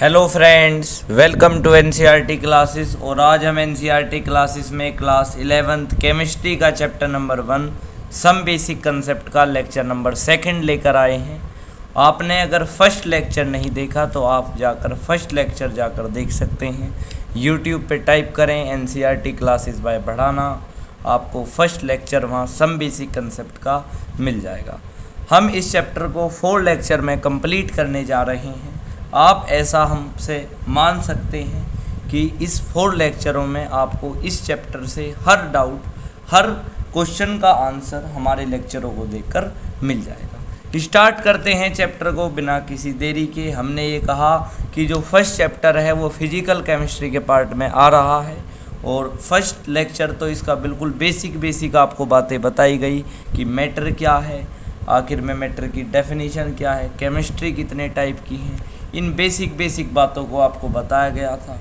Hello friends, welcome to NCERT classes. और आज हम एनसीईआरटी क्लासेस में क्लास 11th केमिस्ट्री का chapter number 1 some basic concept का लेक्चर नंबर 2 लेकर आए हैं। आपने अगर फर्स्ट लेक्चर नहीं देखा तो आप जाकर फर्स्ट लेक्चर जाकर देख सकते हैं। यूट्यूब पे टाइप करें एनसीईआरटी क्लासेस बाय बढ़ाना, आपको फर्स्ट लेक्चर वहाँ सम बेसिक कंसेप्ट का मिल जाएगा। हम इस चैप्टर को 4 लेक्चर में कंप्लीट करने जा रहे हैं। आप ऐसा हमसे मान सकते हैं कि इस 4 लेक्चरों में आपको इस चैप्टर से हर डाउट, हर क्वेश्चन का आंसर हमारे लेक्चरों को देखकर मिल जाएगा। स्टार्ट करते हैं चैप्टर को बिना किसी देरी के। हमने ये कहा कि जो फर्स्ट चैप्टर है वो फिजिकल केमिस्ट्री के पार्ट में आ रहा है और फर्स्ट लेक्चर तो इसका बिल्कुल बेसिक आपको बातें बताई गई कि मैटर क्या है, आखिर में मैटर की डेफिनेशन क्या है, केमिस्ट्री कितने टाइप की है, इन बेसिक बातों को आपको बताया गया था।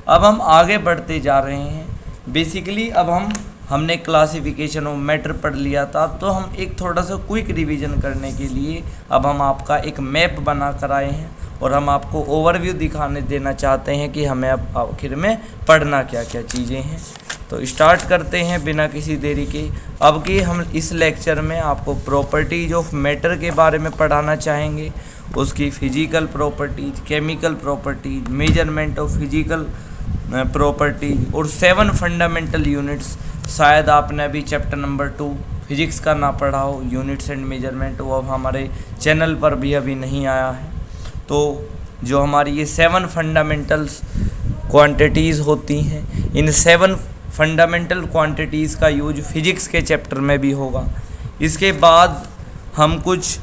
अब हम आगे बढ़ते जा रहे हैं। बेसिकली अब हमने क्लासिफिकेशन ऑफ मैटर पढ़ लिया था, तो हम एक थोड़ा सा क्विक रिवीजन करने के लिए अब हम आपका एक मैप बना कर आए हैं और हम आपको ओवरव्यू दिखाने देना चाहते हैं कि हमें अब आखिर में पढ़ना क्या क्या चीज़ें हैं। तो स्टार्ट करते हैं बिना किसी देरी के। अब कि हम इस लेक्चर में आपको प्रॉपर्टीज ऑफ मैटर के बारे में पढ़ाना चाहेंगे, उसकी physical properties, chemical properties, measurement of physical properties और 7 फंडामेंटल यूनिट्स। शायद आपने अभी चैप्टर नंबर 2 फिजिक्स का ना पढ़ा हो, यूनिट्स एंड मेजरमेंट, वो अब हमारे चैनल पर भी अभी नहीं आया है। तो जो हमारी ये 7 फंडामेंटल्स क्वांटिटीज़ होती हैं, इन 7 फंडामेंटल क्वांटिटीज़ का यूज फिजिक्स के चैप्टर में भी होगा। इसके बाद हम कुछ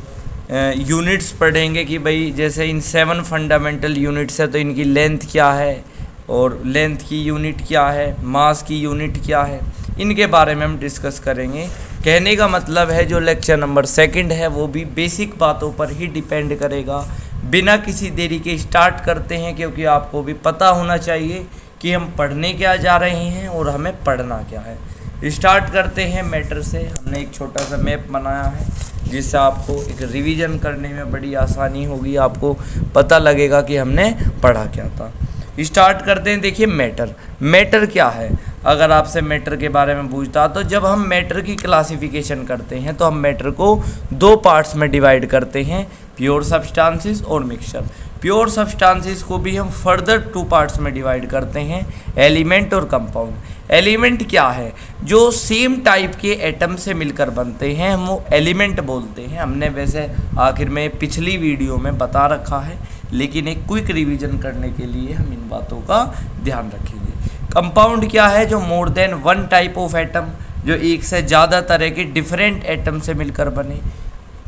यूनिट्स पढ़ेंगे कि भाई जैसे इन 7 फंडामेंटल यूनिट्स है तो इनकी लेंथ क्या है और लेंथ की यूनिट क्या है, मास की यूनिट क्या है, इनके बारे में हम डिस्कस करेंगे। कहने का मतलब है जो लेक्चर नंबर 2 है वो भी बेसिक बातों पर ही डिपेंड करेगा। बिना किसी देरी के स्टार्ट करते हैं, क्योंकि आपको भी पता होना चाहिए कि हम पढ़ने क्या जा रहे हैं और हमें पढ़ना क्या है। स्टार्ट करते हैं मैटर से। हमने एक छोटा सा मैप बनाया है जिससे आपको एक रिवीजन करने में बड़ी आसानी होगी, आपको पता लगेगा कि हमने पढ़ा क्या था। स्टार्ट करते हैं। देखिए मैटर क्या है। अगर आपसे मैटर के बारे में पूछता तो जब हम मैटर की क्लासिफिकेशन करते हैं तो हम मैटर को 2 पार्ट्स में डिवाइड करते हैं, प्योर सब्सटेंसेस और मिक्सचर। प्योर सब्सटेंसेस को भी हम फर्दर 2 पार्ट्स में डिवाइड करते हैं, एलिमेंट और कंपाउंड। एलिमेंट क्या है? जो सेम टाइप के एटम से मिलकर बनते हैं हम वो एलिमेंट बोलते हैं। हमने वैसे आखिर में पिछली वीडियो में बता रखा है, लेकिन एक क्विक रिवीजन करने के लिए हम इन बातों का ध्यान रखेंगे। कंपाउंड क्या है? जो more than 1 type of atom, जो एक से ज़्यादा तरह के डिफरेंट एटम से मिलकर बने।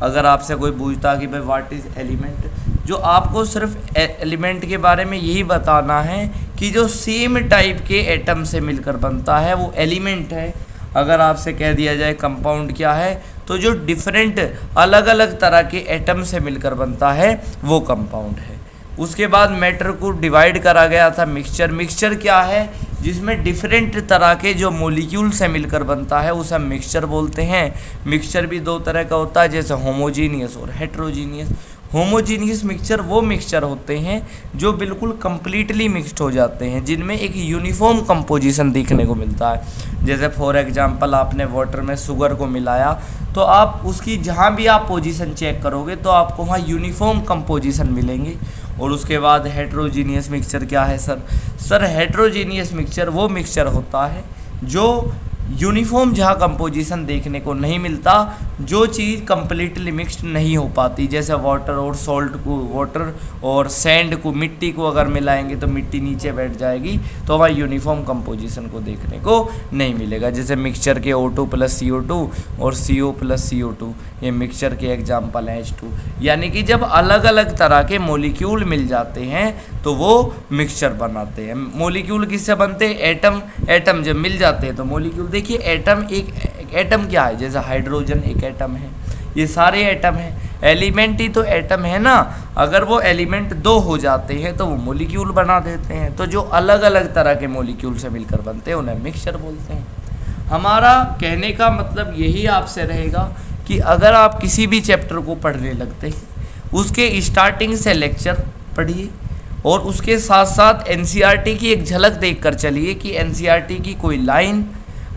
अगर आपसे कोई पूछता कि भाई व्हाट इज़ एलिमेंट, जो आपको सिर्फ एलिमेंट के बारे में यही बताना है कि जो सेम टाइप के एटम से मिलकर बनता है वो एलिमेंट है। अगर आपसे कह दिया जाए कंपाउंड क्या है, तो जो डिफरेंट अलग अलग तरह के एटम से मिलकर बनता है वो कंपाउंड है। उसके बाद मैटर को डिवाइड करा गया था मिक्सचर। मिक्सचर क्या है? जिसमें डिफरेंट तरह के जो मॉलिक्यूल से मिलकर बनता है उसे हम मिक्सचर बोलते हैं। मिक्सचर भी 2 तरह का होता है, जैसे होमोजीनियस और हेट्रोजीनियस। होमोजीनियस मिक्सचर वो मिक्सचर होते हैं जो बिल्कुल कम्प्लीटली मिक्सड हो जाते हैं, जिनमें एक यूनिफॉर्म कंपोजिशन देखने को मिलता है। जैसे फॉर एग्जांपल आपने वाटर में शुगर को मिलाया तो आप उसकी जहाँ भी आप पोजीशन चेक करोगे तो आपको वहाँ यूनिफॉर्म कंपोजिशन मिलेंगे। और उसके बाद हेट्रोजीनियस मिक्सचर क्या है सर? हेट्रोजीनियस मिक्सचर वो मिक्सचर होता है जो यूनिफॉर्म जहाँ कंपोजिशन देखने को नहीं मिलता, जो चीज़ कम्प्लीटली मिक्स्ड नहीं हो पाती। जैसे वाटर और सॉल्ट को, वाटर और सैंड को, मिट्टी को अगर मिलाएंगे तो मिट्टी नीचे बैठ जाएगी, तो वहाँ यूनिफॉर्म कंपोजिशन को देखने को नहीं मिलेगा। जैसे मिक्सचर के O2 + CO2 और CO + CO2, ये मिक्सचर के एग्जाम्पल हैं H2। यानी कि जब अलग अलग तरह के मॉलिक्यूल मिल जाते हैं तो वो मिक्सचर बनाते हैं। मॉलिक्यूल किससे बनते हैं? एटम जब मिल जाते हैं तो मॉलिक्यूल। देखिए एक एटम क्या है? जैसे हाइड्रोजन एक एटम है, ये सारे एटम हैं। एलिमेंट ही तो एटम है ना। अगर वो एलिमेंट 2 हो जाते हैं तो वो मॉलिक्यूल बना देते हैं। तो जो अलग अलग तरह के मॉलिक्यूल से मिलकर बनते हैं उन्हें मिक्सचर बोलते हैं। हमारा कहने का मतलब यही आपसे रहेगा कि अगर आप किसी भी चैप्टर को पढ़ने लगते हैं उसके स्टार्टिंग से लेक्चर पढ़िए और उसके साथ साथ एनसीईआरटी की एक झलक देखकर चलिए कि एनसीईआरटी की कोई लाइन,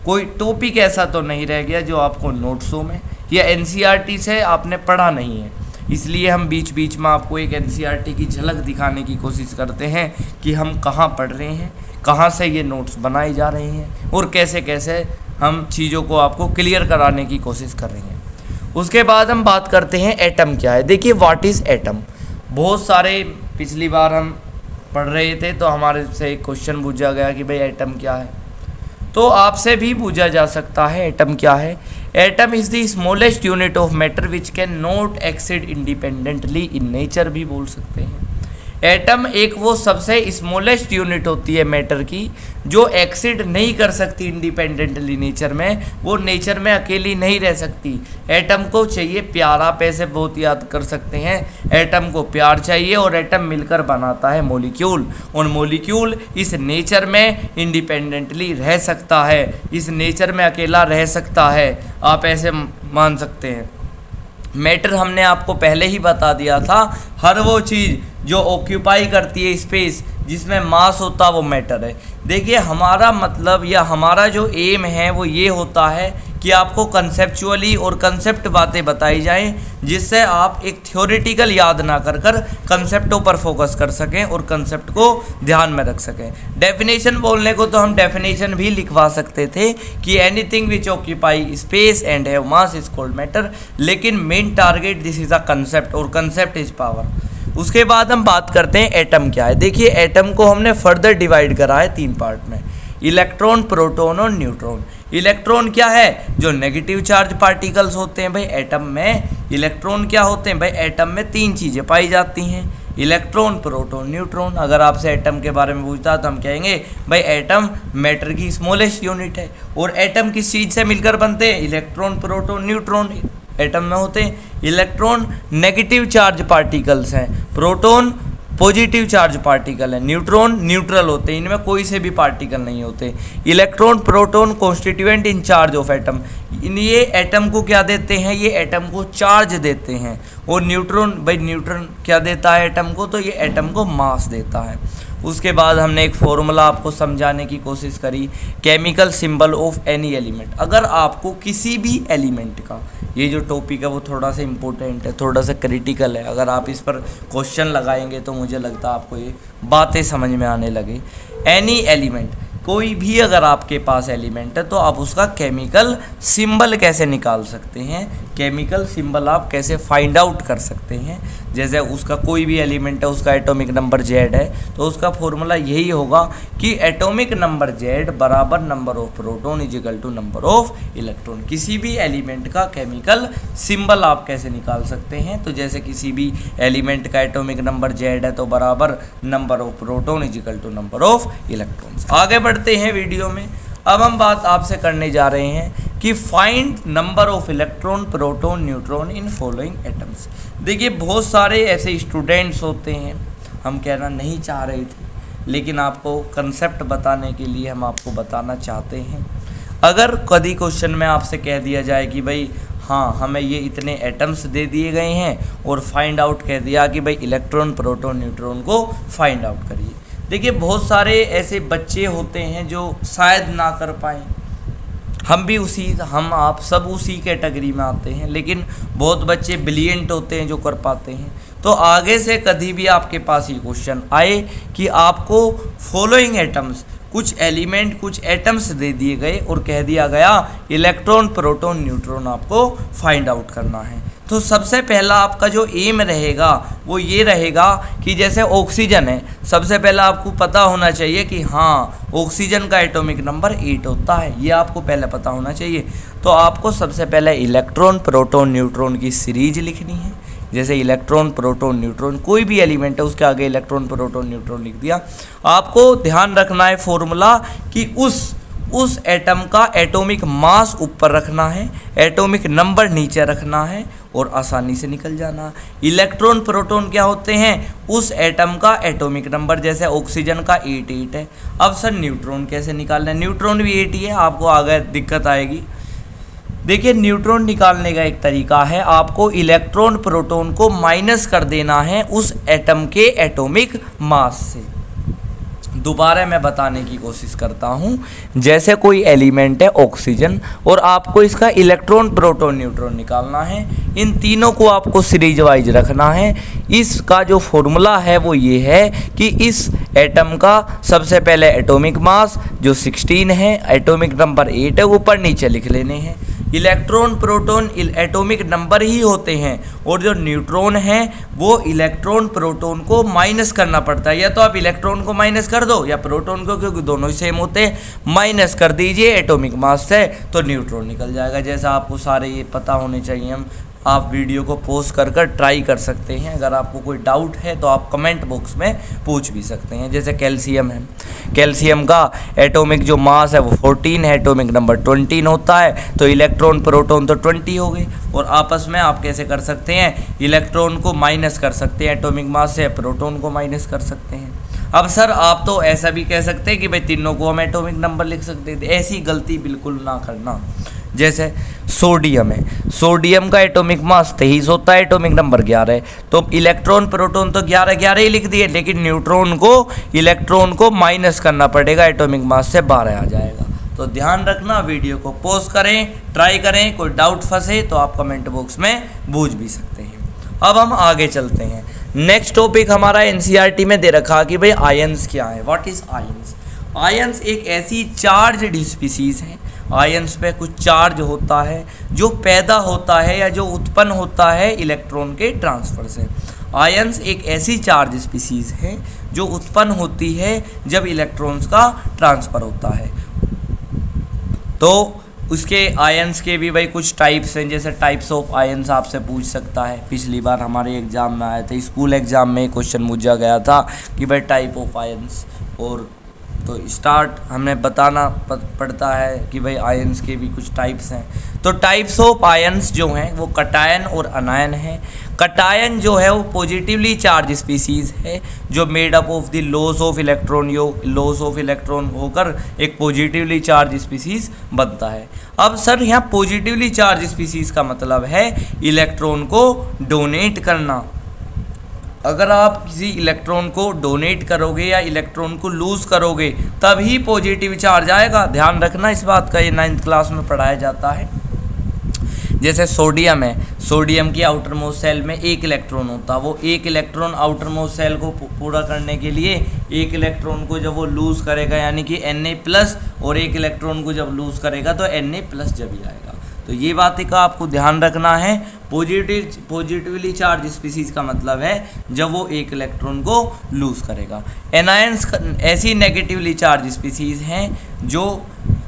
कोई टॉपिक ऐसा तो नहीं रह गया जो आपको नोट्सों में या एनसीईआरटी से आपने पढ़ा नहीं है। इसलिए हम बीच बीच में आपको एक एनसीईआरटी की झलक दिखाने की कोशिश करते हैं कि हम कहाँ पढ़ रहे हैं, कहाँ से ये नोट्स बनाए जा रहे हैं और कैसे कैसे हम चीज़ों को आपको क्लियर कराने की कोशिश कर रहे हैं। उसके बाद हम बात करते हैं एटम क्या है। देखिए व्हाट इज़ एटम। बहुत सारे पिछली बार हम पढ़ रहे थे तो हमारे से एक क्वेश्चन पूछा गया कि भाई एटम क्या है, तो आपसे भी पूछा जा सकता है एटम क्या है। Atom is the smallest unit of matter which can not exceed independently in nature भी बोल सकते हैं। एटम एक वो सबसे स्मॉलेस्ट यूनिट होती है मैटर की जो एक्सिड नहीं कर सकती इंडिपेंडेंटली नेचर में, वो नेचर में अकेली नहीं रह सकती। एटम को चाहिए प्यार, आप ऐसे बहुत याद कर सकते हैं, एटम को प्यार चाहिए और एटम मिलकर बनाता है मॉलिक्यूल, और मॉलिक्यूल इस नेचर में इंडिपेंडेंटली रह सकता है, इस नेचर में अकेला रह सकता है, आप ऐसे मान सकते हैं। मैटर हमने आपको पहले ही बता दिया था, हर वो चीज़ जो ऑक्यूपाई करती है स्पेस जिसमें मास होता वो मैटर है। देखिए हमारा मतलब या हमारा जो एम है वो ये होता है कि आपको कंसेप्चुअली और कंसेप्ट बातें बताई जाएं जिससे आप एक थ्योरेटिकल याद ना कर कर कंसेप्टों पर फोकस कर सकें और कंसेप्ट को ध्यान में रख सकें। डेफिनेशन बोलने को तो हम डेफिनेशन भी लिखवा सकते थे कि anything which occupy space and have mass is called matter, लेकिन main target this is a concept और कंसेप्ट इज पावर। उसके बाद हम बात करते हैं एटम क्या है। देखिए एटम को हमने फर्दर डिवाइड करा है 3 पार्ट में, इलेक्ट्रॉन, प्रोटॉन और न्यूट्रॉन। इलेक्ट्रॉन क्या है? जो नेगेटिव चार्ज पार्टिकल्स होते हैं भाई एटम में। इलेक्ट्रॉन क्या होते हैं भाई? एटम में 3 चीज़ें पाई जाती हैं, इलेक्ट्रॉन, प्रोटॉन, न्यूट्रॉन। अगर आपसे एटम के बारे में पूछता तो हम कहेंगे भाई एटम मैटर की स्मॉलेस्ट यूनिट है। और एटम किस चीज़ से मिलकर बनते हैं? Electron, proton, neutron. एटम में होते हैं इलेक्ट्रॉन नेगेटिव चार्ज पार्टिकल्स हैं, प्रोटॉन पॉजिटिव चार्ज पार्टिकल है, न्यूट्रॉन न्यूट्रल होते हैं, इनमें कोई से भी पार्टिकल नहीं होते। Electron, proton constituent in charge of atom, ये एटम को क्या देते हैं? ये एटम को चार्ज देते हैं। और न्यूट्रॉन, भाई न्यूट्रॉन क्या देता है एटम को? तो ये एटम को मास देता है। उसके बाद हमने एक फॉर्मूला आपको समझाने की कोशिश करी, chemical symbol of any element. अगर आपको किसी भी एलिमेंट का, ये जो टॉपिक है वो थोड़ा सा इम्पोर्टेंट है, थोड़ा सा क्रिटिकल है, अगर आप इस पर क्वेश्चन लगाएंगे तो मुझे लगता है आपको ये बातें समझ में आने लगे। एनी एलिमेंट, कोई भी अगर आपके पास एलिमेंट है तो आप उसका केमिकल सिंबल कैसे निकाल सकते हैं, केमिकल सिंबल आप कैसे फाइंड आउट कर सकते हैं। जैसे उसका कोई भी एलिमेंट है, उसका एटॉमिक नंबर Z है, तो उसका फॉर्मूला यही होगा कि एटॉमिक नंबर Z बराबर number of proton is equal to number of electron. किसी भी एलिमेंट का केमिकल सिंबल आप कैसे निकाल सकते हैं? तो जैसे किसी भी एलिमेंट का एटॉमिक नंबर Z है तो बराबर number of proton is equal to number of electrons. आगे बढ़ते हैं वीडियो में। अब हम बात आपसे करने जा रहे हैं कि find number of electron, proton, neutron in following atoms. देखिए बहुत सारे ऐसे स्टूडेंट्स होते हैं, हम कहना नहीं चाह रहे थे लेकिन आपको कंसेप्ट बताने के लिए हम आपको बताना चाहते हैं। अगर कभी क्वेश्चन में आपसे कह दिया जाए कि भाई हाँ हमें ये इतने एटम्स दे दिए गए हैं और फाइंड आउट कह दिया कि भाई इलेक्ट्रॉन, प्रोटॉन, न्यूट्रॉन को फाइंड आउट करिए। देखिए बहुत सारे ऐसे बच्चे होते हैं जो शायद ना कर पाएँ, हम आप सब उसी कैटेगरी में आते हैं, लेकिन बहुत बच्चे ब्रिलियंट होते हैं जो कर पाते हैं। तो आगे से कभी भी आपके पास ये क्वेश्चन आए कि आपको फॉलोइंग एटम्स, कुछ एलिमेंट, कुछ एटम्स दे दिए गए और कह दिया गया इलेक्ट्रॉन, प्रोटॉन, न्यूट्रॉन आपको फाइंड आउट करना है, तो सबसे पहला आपका जो एम रहेगा वो ये रहेगा कि जैसे ऑक्सीजन है, सबसे पहला आपको पता होना चाहिए कि हाँ ऑक्सीजन का एटॉमिक नंबर 8 होता है, ये आपको पहले पता होना चाहिए। तो आपको सबसे पहले इलेक्ट्रॉन, प्रोटॉन, न्यूट्रॉन की सीरीज लिखनी है। जैसे इलेक्ट्रॉन, प्रोटॉन, न्यूट्रॉन, कोई भी एलिमेंट है उसके आगे इलेक्ट्रॉन, प्रोटॉन, न्यूट्रॉन लिख दिया। आपको ध्यान रखना है फॉर्मूला कि उस एटम का एटॉमिक मास ऊपर रखना है, एटॉमिक नंबर नीचे रखना है और आसानी से निकल जाना। इलेक्ट्रॉन, प्रोटॉन क्या होते हैं? उस एटम का एटॉमिक नंबर, जैसे ऑक्सीजन का 8 है। अब सर न्यूट्रॉन कैसे निकालना है? न्यूट्रॉन भी 8 ही है, आपको आगे दिक्कत आएगी। देखिए न्यूट्रॉन निकालने का एक तरीका है, आपको इलेक्ट्रॉन प्रोटॉन को माइनस कर देना है उस एटम के एटॉमिक मास से। दोबारा मैं बताने की कोशिश करता हूँ, जैसे कोई एलिमेंट है ऑक्सीजन और आपको इसका इलेक्ट्रॉन प्रोटॉन न्यूट्रॉन निकालना है, इन तीनों को आपको सीरीज वाइज रखना है। इसका जो फॉर्मूला है वो ये है कि इस एटम का सबसे पहले एटॉमिक मास जो 16 है, एटॉमिक नंबर 8 है, ऊपर नीचे लिख लेने हैं। इलेक्ट्रॉन प्रोटॉन एटॉमिक नंबर ही होते हैं और जो न्यूट्रॉन है वो इलेक्ट्रॉन प्रोटॉन को माइनस करना पड़ता है, या तो आप इलेक्ट्रॉन को माइनस कर दो या प्रोटॉन को, क्योंकि दोनों ही सेम होते हैं। माइनस कर दीजिए एटॉमिक मास से तो न्यूट्रॉन निकल जाएगा। जैसा आपको सारे ये पता होने चाहिए, आप वीडियो को पॉज कर ट्राई कर सकते हैं। अगर आपको कोई डाउट है तो आप कमेंट बॉक्स में पूछ भी सकते हैं। जैसे कैल्शियम है, कैल्शियम का एटॉमिक जो मास है वो 14 है, एटॉमिक नंबर 20 होता है, तो इलेक्ट्रॉन प्रोटॉन तो 20 हो गए। और आपस में आप कैसे कर सकते हैं, इलेक्ट्रॉन को माइनस कर सकते हैं एटॉमिक मास से, प्रोटॉन को माइनस कर सकते हैं। अब सर आप तो ऐसा भी कह सकते हैं कि भाई तीनों को हम एटॉमिक नंबर लिख सकते थे, ऐसी गलती बिल्कुल ना करना। जैसे सोडियम है, सोडियम का एटॉमिक मास 23 होता है, एटॉमिक नंबर 11 है, तो इलेक्ट्रॉन प्रोटॉन तो 11 ही लिख दिए, लेकिन न्यूट्रॉन को इलेक्ट्रॉन को माइनस करना पड़ेगा, एटॉमिक मास से 12 आ जाएगा। तो ध्यान रखना, वीडियो को पॉज करें, ट्राई करें, कोई डाउट फंसे तो आप कमेंट बॉक्स में पूछ भी सकते हैं। अब हम आगे चलते हैं। नेक्स्ट टॉपिक हमारा एनसीईआरटी में दे रखा कि भाई आयंस क्या है, व्हाट इज आयंस। आयंस एक ऐसी चार्ज्ड स्पीसीज है, आयंस पे कुछ चार्ज होता है जो पैदा होता है या जो उत्पन्न होता है इलेक्ट्रॉन के ट्रांसफर से। आयंस एक ऐसी चार्ज स्पीसीज है जो उत्पन्न होती है जब इलेक्ट्रॉन्स का ट्रांसफ़र होता है। तो उसके आयंस के भी भाई कुछ टाइप्स हैं, जैसे टाइप्स ऑफ आयंस आपसे पूछ सकता है। पिछली बार हमारे एग्ज़ाम में आया था, स्कूल एग्ज़ाम में क्वेश्चन पूछा गया था कि भाई टाइप ऑफ आयंस, और तो स्टार्ट हमें बताना पड़ता है कि भाई आयंस के भी कुछ टाइप्स हैं। तो टाइप्स ऑफ आयंस जो हैं वो कटायन और अनायन हैं। कटायन जो है वो पॉजिटिवली चार्ज स्पीसीज है जो made up of the loss of electron, loss of electron होकर एक पॉजिटिवली चार्ज स्पीसीज बनता है। अब सर यहाँ पॉजिटिवली चार्ज स्पीसीज का मतलब है इलेक्ट्रॉन को डोनेट करना। अगर आप किसी इलेक्ट्रॉन को डोनेट करोगे या इलेक्ट्रॉन को लूज़ करोगे तभी पॉजिटिव चार्ज आएगा। ध्यान रखना इस बात का, ये 9th क्लास में पढ़ाया जाता है। जैसे सोडियम है, सोडियम की आउटर मोस्ट सेल में एक इलेक्ट्रॉन होता है, वो एक इलेक्ट्रॉन आउटर मोस्ट सेल को पूरा करने के लिए एक इलेक्ट्रॉन को जब वो लूज़ करेगा यानी कि Na+ और एक इलेक्ट्रॉन को जब लूज़ करेगा तो Na+ जब ही आएगा। तो ये बात का आपको ध्यान रखना है। पॉजिटिवली चार्ज स्पीसीज का मतलब है जब वो एक इलेक्ट्रॉन को लूज़ करेगा। एनायंस ऐसी नेगेटिवली चार्ज स्पीसीज हैं जो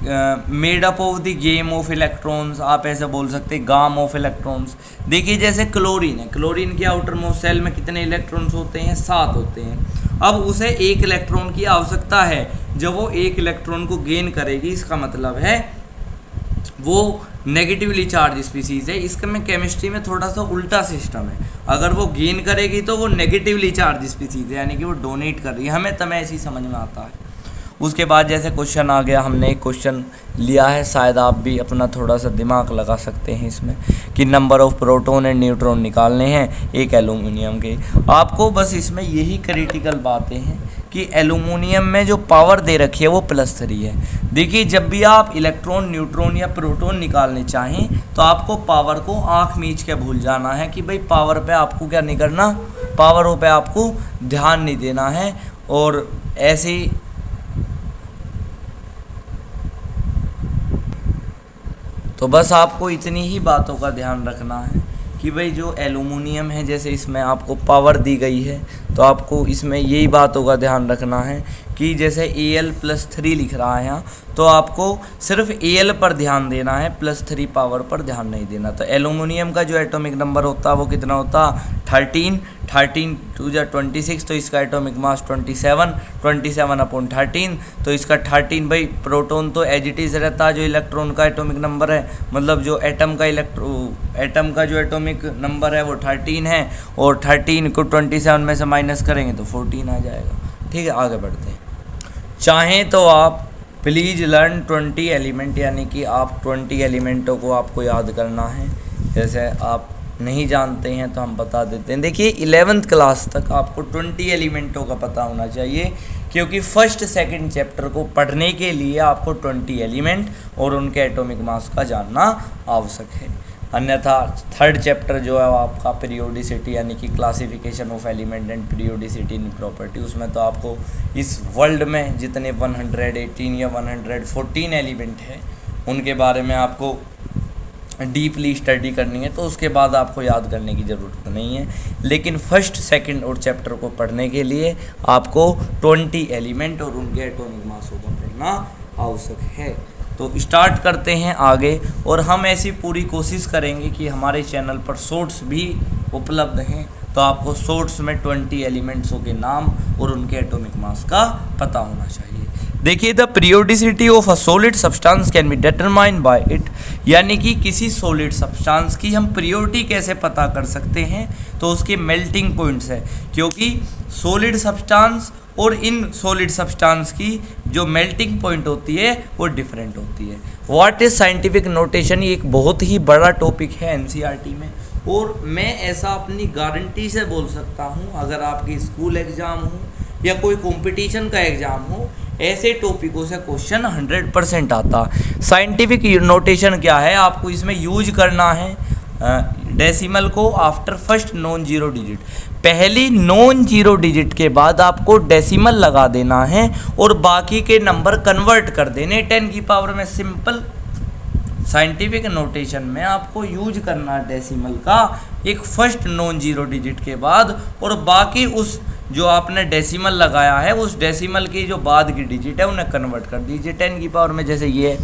made up of the game of electrons, आप ऐसे बोल सकते हैं गाम ऑफ इलेक्ट्रॉन्स। देखिए जैसे क्लोरीन है, क्लोरीन की आउटर मोस्ट सेल में कितने इलेक्ट्रॉन्स होते हैं, 7 होते हैं। अब उसे एक इलेक्ट्रॉन की आवश्यकता है, जब वो एक इलेक्ट्रॉन को गेन करेगी इसका मतलब है वो नेगेटिवली चार्ज स्पीसीज है। इसका में केमिस्ट्री में थोड़ा सा उल्टा सिस्टम है, अगर वो गेन करेगी तो वो नेगेटिवली चार्ज स्पीसीज है यानी कि वो डोनेट कर रही है, हमें तमें ऐसी समझ में आता है। उसके बाद जैसे क्वेश्चन आ गया, हमने एक क्वेश्चन लिया है, शायद आप भी अपना थोड़ा सा दिमाग लगा सकते हैं इसमें कि number of proton and neutron निकालने हैं एक एल्यूमिनियम के। आपको बस इसमें यही क्रिटिकल बातें हैं कि एल्यूमिनियम में जो पावर दे रखी है वो +3 है। देखिए जब भी आप इलेक्ट्रॉन, न्यूट्रॉन या प्रोटॉन निकालने चाहें तो आपको पावर को आँख मीच के भूल जाना है कि भाई पावर पे आपको क्या नहीं करना, पावरों पे आपको ध्यान नहीं देना है। और ऐसे तो बस आपको इतनी ही बातों का ध्यान रखना है कि भाई जो एल्यूमिनियम है, जैसे इसमें आपको पावर दी गई है तो आपको इसमें यही बातों का ध्यान रखना है कि जैसे Al+3 लिख रहा है यहाँ, तो आपको सिर्फ Al पर ध्यान देना है, +3 पावर पर ध्यान नहीं देना। तो एल्यूमिनियम का जो एटॉमिक नंबर होता है वो कितना होता, 13 2 × 26, तो इसका एटॉमिक मास 27/13, तो इसका 13। भाई प्रोटॉन तो एज इट इज़ रहता है, जो इलेक्ट्रॉन का एटॉमिक नंबर है, मतलब जो एटम का जो एटॉमिक नंबर है वो 13 है, और 13 को 27 में से माइनस करेंगे तो 14 आ जाएगा। ठीक है, आगे बढ़ते हैं। चाहें तो आप प्लीज़ लर्न 20 एलिमेंट, यानी कि आप 20 एलिमेंटों को आपको याद करना है। जैसे आप नहीं जानते हैं तो हम बता देते हैं। देखिए 11th क्लास तक आपको 20 एलिमेंटों का पता होना चाहिए, क्योंकि फर्स्ट सेकंड चैप्टर को पढ़ने के लिए आपको 20 एलिमेंट और उनके एटॉमिक मास का जानना आवश्यक है। अन्यथा थर्ड चैप्टर जो है आपका पीरियोडिसिटी, यानी कि classification of element and periodicity in property, उसमें तो आपको इस वर्ल्ड में जितने 118 या 114 एलिमेंट हैं उनके बारे में आपको डीपली स्टडी करनी है, तो उसके बाद आपको याद करने की ज़रूरत नहीं है। लेकिन फर्स्ट सेकंड और चैप्टर को पढ़ने के लिए आपको 20 एलिमेंट और उनके एटॉमिक मासों का पढ़ना आवश्यक है। तो स्टार्ट करते हैं आगे, और हम ऐसी पूरी कोशिश करेंगे कि हमारे चैनल पर शॉर्ट्स भी उपलब्ध हैं, तो आपको शॉर्ट्स में 20 एलिमेंट्सों के नाम और उनके एटॉमिक मास का पता होना चाहिए। देखिए the periodicity of a solid substance can be determined by it, यानी कि किसी सॉलिड सब्सटेंस की हम पीरियोडिटी कैसे पता कर सकते हैं, तो उसके मेल्टिंग पॉइंट्स है, क्योंकि सॉलिड सब्सटेंस और इन सॉलिड सब्सटेंस की जो मेल्टिंग पॉइंट होती है वो डिफरेंट होती है। व्हाट इज साइंटिफिक नोटेशन, ये एक बहुत ही बड़ा टॉपिक है एनसीईआरटी में, और मैं ऐसा अपनी गारंटी से बोल सकता हूँ, अगर आपकी स्कूल एग्ज़ाम हो या कोई कंपटीशन का एग्ज़ाम हो, ऐसे टॉपिकों से क्वेश्चन 100% आता। साइंटिफिक नोटेशन क्या है, आपको इसमें यूज करना है डेसिमल को after first non zero digit, पहली नॉन जीरो डिजिट के बाद आपको डेसिमल लगा देना है और बाकी के नंबर कन्वर्ट कर देने 10 की पावर में। सिंपल साइंटिफिक नोटेशन में आपको यूज करना डेसिमल का एक फर्स्ट नॉन जीरो डिजिट के बाद, और बाकी उस जो आपने डेसिमल लगाया है उस डेसिमल की जो बाद की डिजिट है उन्हें कन्वर्ट कर दीजिए 10 की पावर में। जैसे ये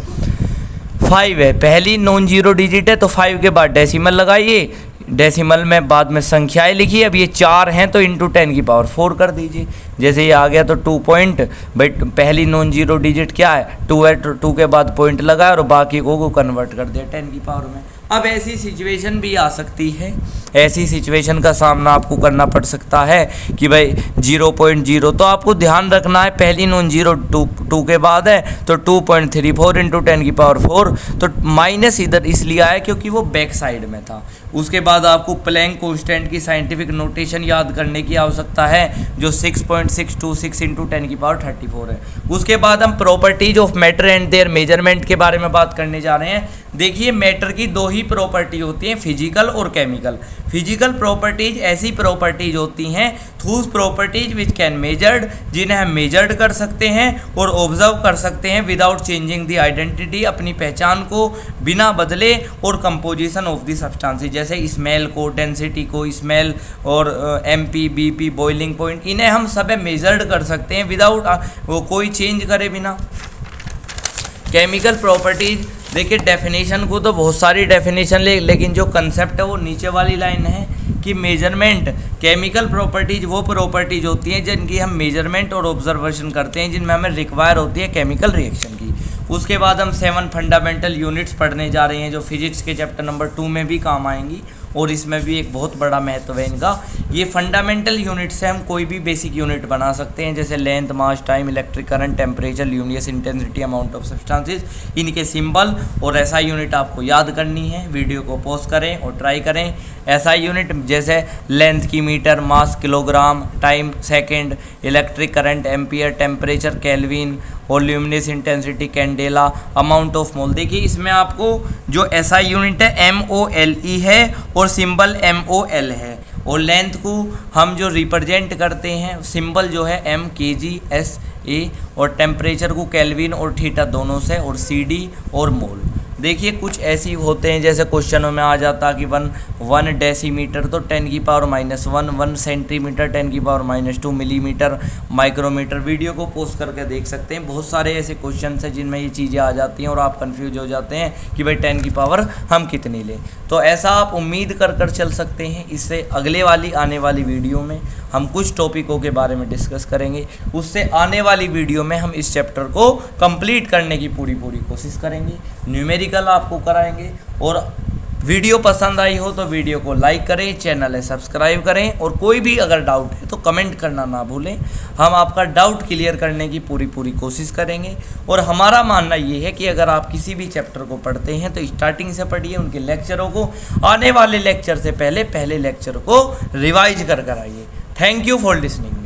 5 है, पहली नॉन जीरो डिजिट है तो 5 के बाद डेसिमल लगाइए, डेसिमल में बाद में संख्याएं लिखिए। अब ये 4 हैं तो इंटू 10 की पावर 4 कर दीजिए। जैसे ये आ गया तो 2 पॉइंट, बट पहली नॉन जीरो डिजिट क्या है 2 है, तो 2 के बाद पॉइंट लगाया और बाकी को कन्वर्ट कर दिया 10 की पावर में। अब ऐसी सिचुएशन भी आ सकती है, ऐसी सिचुएशन का सामना आपको करना पड़ सकता है कि भाई 0.0, तो आपको ध्यान रखना है पहली नॉन जीरो 2 के बाद है तो 2.34 इंटू 10 की पावर 4, तो माइनस इधर इसलिए आया क्योंकि वो बैक साइड में था। उसके बाद आपको प्लैंक कांस्टेंट की साइंटिफिक नोटेशन याद करने की आवश्यकता है, जो 6.626 इंटू 10 की पावर 34 है। उसके बाद हम properties of matter and there measurement के बारे में बात करने जा रहे हैं। देखिए मैटर की 2 ही प्रॉपर्टी होती हैं, फिजिकल और केमिकल। फिजिकल प्रॉपर्टीज ऐसी प्रॉपर्टीज होती हैं थूस प्रॉपर्टीज विच कैन मेजर्ड, जिन्हें हम मेजर्ड कर सकते हैं और ऑब्जर्व कर सकते हैं विदाउट चेंजिंग द आइडेंटिटी, अपनी पहचान को बिना बदले, और कंपोजिशन ऑफ द सब्सटेंसेस, जैसे स्मेल को, डेंसिटी को, स्मेल और एमपी, बीपी, बॉइलिंग पॉइंट, इन्हें हम सब मेजर्ड कर सकते हैं विदाउट वो कोई चेंज करे बिना। केमिकल प्रॉपर्टीज, देखिए डेफिनेशन को तो बहुत सारी डेफिनेशन लेकिन जो कंसेप्ट है वो नीचे वाली लाइन है कि मेजरमेंट, केमिकल प्रॉपर्टीज वो प्रॉपर्टीज होती हैं जिनकी हम मेजरमेंट और ऑब्जर्वेशन करते हैं, जिनमें हमें रिक्वायर होती है केमिकल रिएक्शन की। उसके बाद हम 7 फंडामेंटल यूनिट्स पढ़ने जा रहे हैं जो फिजिक्स के चैप्टर नंबर 2 में भी काम आएंगी, और इसमें भी एक बहुत बड़ा महत्व है इनका। ये फंडामेंटल यूनिट से हम कोई भी बेसिक यूनिट बना सकते हैं, जैसे length, mass, time, electric current, temperature, luminous intensity, amount of substances, इनके सिंबल और एसआई यूनिट आपको याद करनी है। वीडियो को पॉज करें और ट्राई करें। एसआई यूनिट जैसे लेंथ की metre, mass kilogram, time second, electric current ampere, temperature kelvin, और luminous intensity candela, amount of mole. देखिए इसमें आपको जो एसआई यूनिट है MOLE है और सिंबल MOL है, और लेंथ को हम जो रिप्रेजेंट करते हैं सिंबल जो है M kg SA, और टेम्परेचर को केल्विन और थीटा दोनों से, और CD और मोल। देखिए कुछ ऐसी होते हैं जैसे क्वेश्चनों में आ जाता कि 1 डेसीमीटर तो 10 की पावर -1, 1 सेंटीमीटर 10 की पावर -2, मिलीमीटर, माइक्रोमीटर। वीडियो को पोस्ट करके देख सकते हैं, बहुत सारे ऐसे क्वेश्चन हैं जिनमें ये चीज़ें आ जाती हैं और आप कंफ्यूज हो जाते हैं कि भाई 10 की पावर हम कितनी लें। तो ऐसा आप उम्मीद कर चल सकते हैं। इससे अगले वाली आने वाली वीडियो में हम कुछ टॉपिकों के बारे में डिस्कस करेंगे, उससे आने वाली वीडियो में हम इस चैप्टर को कंप्लीट करने की पूरी कोशिश करेंगे। न्यूमेरिकल आपको कराएंगे और वीडियो पसंद आई हो तो वीडियो को लाइक करें, चैनल है सब्सक्राइब करें, और कोई भी अगर डाउट है तो कमेंट करना ना भूलें। हम आपका डाउट क्लियर करने की पूरी कोशिश करेंगे। और हमारा मानना ये है कि अगर आप किसी भी चैप्टर को पढ़ते हैं तो स्टार्टिंग से पढ़िए, उनके लेक्चरों को, आने वाले लेक्चर से पहले लेक्चर को रिवाइज कर आइए। Thank you for listening.